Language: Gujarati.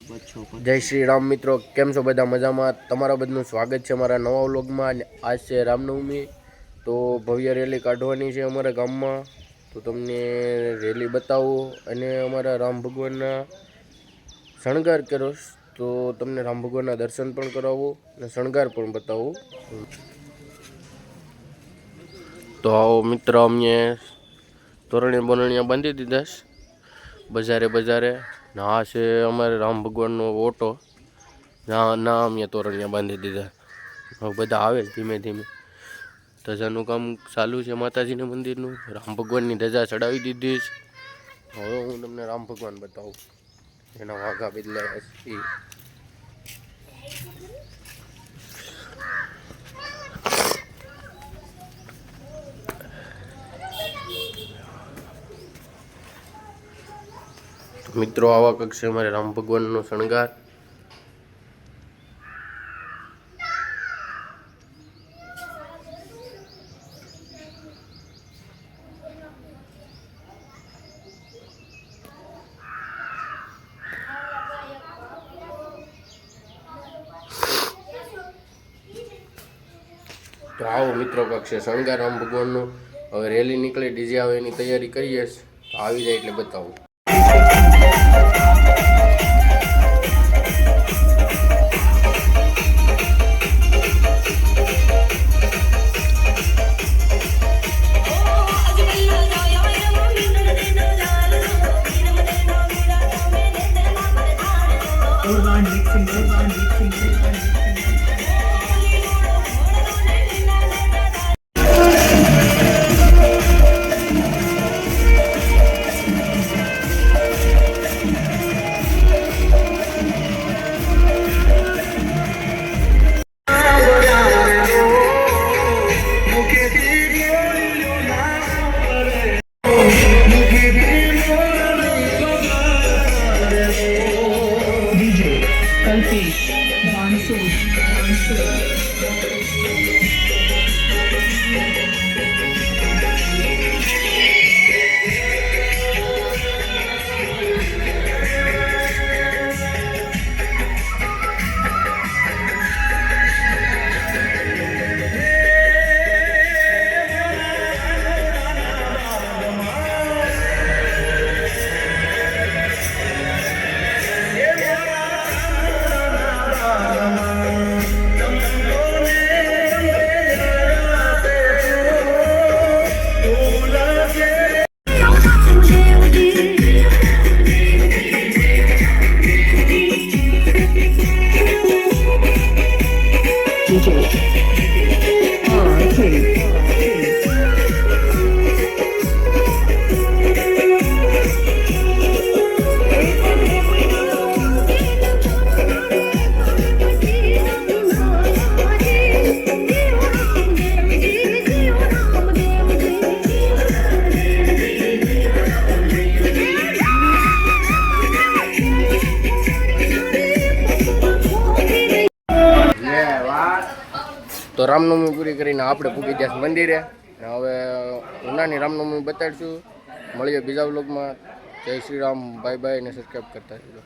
જય શ્રી રામ મિત્રો, કેમ છો બધા? મજામાં? તમારા બધાનું સ્વાગત છે અમારા નવા વ્લોગમાં. આજ છે રામનવમી, તો ભવ્ય રેલી કાઢવાની છે અમારા ગામમાં. તો તમને રેલી બતાવું અને અમારા રામ ભગવાનના શણગાર કરો, તો તમને રામ ભગવાનના દર્શન પણ કરાવું અને શણગાર પણ બતાવું. તો આવો મિત્ર, અમે તોરણિયા બોરણિયા બાંધી દીધા બજારે બજારે. આ છે અમારે રામ ભગવાનનો ઓટો, ના અમે તોરણિયા બાંધી દીધા. હવે બધા આવે ધીમે ધીમે. ધજાનું કામ ચાલુ છે માતાજીના મંદિરનું. રામ ભગવાનની ધજા ચડાવી દીધી છે. હવે હું તમને રામ ભગવાન બતાવું, એના વાઘા બદલાયા છે. મિત્રો આવા કક્ષે અમારે રામ ભગવાનનો શણગાર. તો આવો મિત્રો કક્ષે શણગાર રામ ભગવાનનો. હવે રેલી નીકળે, ડીજે આવે એની તૈયારી કરીએ. તો આવી જાય એટલે બતાવું. તો રામનવમી પૂરી કરીને આપણે પૂગી ગયા મંદિરે. હવે ઉનાની રામનવમી બતાડીશું. મળીએ બીજા વ્લોગમાં. જય શ્રી રામ, બાય બાય, અને સબસ્ક્રાઈબ કરતા રહેજો.